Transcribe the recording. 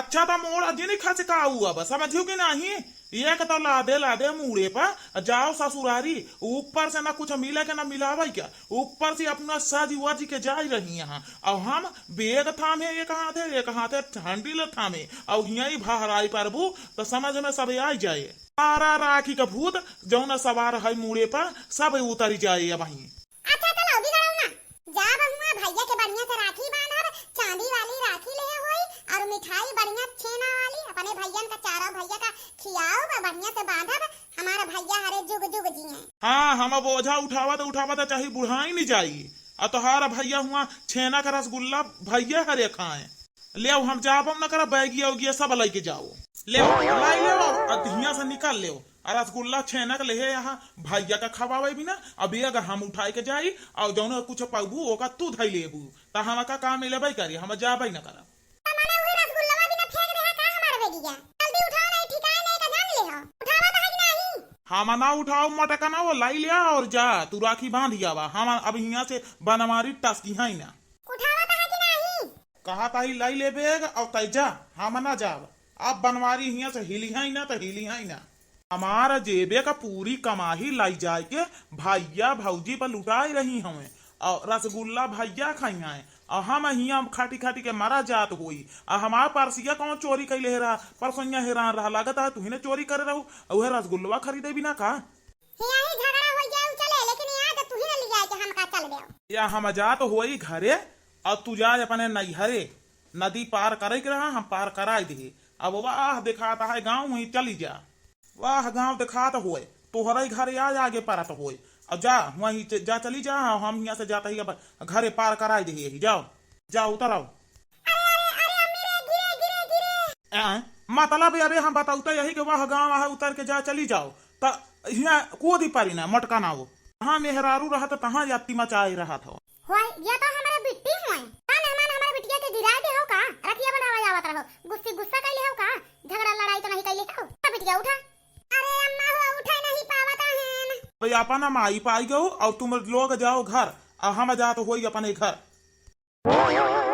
अच्छा तो मोड़ अजी खचका हुआ बस समझियो कि नहीं। एक तो लादे मुड़े पर जाओ ससुरारी, ऊपर से ना कुछ मिले के ना मिलावा क्या, ऊपर से अपना सज वज के जा रही यहाँ। और हम बेग थामे एक हाथे हंडिल थामे और यही भहराई प्रभु तो समझ में सब आ जाए। सारा राखी का भूत जो न सवार है मुड़े पर सब उतर जाए वहीं। अच्छा चलो अभी करो ना, जा बहुआ भैया के बढ़िया से राखी बांधब, चांदी वाली राखी ले होई और मिठाई बढ़िया छेना वाली अपने भैया का चारा भैया का खियाओ बढ़िया से बांधब, हमारा भैया हरे जुग जुग जिए। हाँ हम बोझा उठावा तो चाहे बुढ़ाई नहीं जाई। और तोहारा भैया हुआ छेना का रसगुल्ला भैया हरे खाए ले हम जाब न कर बैगिया उगिया सब लेके जाओ ले लाई ले अधिया से निकाल ले और रसगुल्ला छेना के ले यहाँ भैया का खवावे भी ना। अभी अगर हम उठाए के जाई और जौन कुछ पाबू ओका तू धई लेबू तो हम का काम मिले भाई करी हम जाबे न करब। माने वही रसगुल्ला भी ना फेंक दे का हमार बेगिया, जल्दी उठाओ नहीं ठिकाने नहीं का जान ले हो, उठावा तो है कि नहीं। हम ना उठाओ मटका ना वो लाई लिया और जा तू राखी बांध जावा। हम अब यहाँ से बनमारी टसकी है ना, उठावा तो है कि नहीं। कहा ताही लाई ले बेग और तय जा हम ना जाब। अब बनवारी यहाँ से हिली है ना तो हिली है ना। हमारा जेबे का पूरी कमाही लाई जाए के भैया भौजी पर लुटाई रही हमें और रसगुल्ला भैया खाई है और हम हिया खाटी खाटी के मारा जात हुई। और हमारा परसिया कौन चोरी कैले रहा परसों हैरान रहा लागत है तुही ने चोरी करे रहू और रसगुल्ला खरीदे बिना का हिया ही झगड़ा हो जाए चले, लेकिन यहाँ तो तुही ने ले जाए के हम का चल गए। या हम जा तो होई घरे और तू जा अपने नैहरे नदी पार करे के रहा हम पार कराई दे। अब वाह दिखाता है गाँव वहीं चली जा, वाह गाँव दिखाता हुए तोहरे घरे आ आगे पारा तो होए। अब जा वहीं जा चली जा हम यहाँ से जाता ही अब घरे पार कराई दे। जाओ जाओ उतर आओ। मतलब अबे हम बताऊ तो यही कि वह गाँव है उतर के जा चली जाओ तो यहाँ कूदी पारी ना मटका ना हो। हाँ मेहरारू रहा तो तहाँ यात्ती मचाई रहा था। या तो हमारा बिट्टी हुए का मेहमान हमारे बिटिया के गिरा दे हो का रखिया बनावा जावत रहो, गुस्सा कैले हो का, झगड़ा लड़ाई तो नहीं कैले हो बिटिया उठा। अरे अम्मा हो उठा नहीं पावता है भाई अपना माई पाई गो और तुम लोग जाओ घर और हम जा तो हो अपने घर।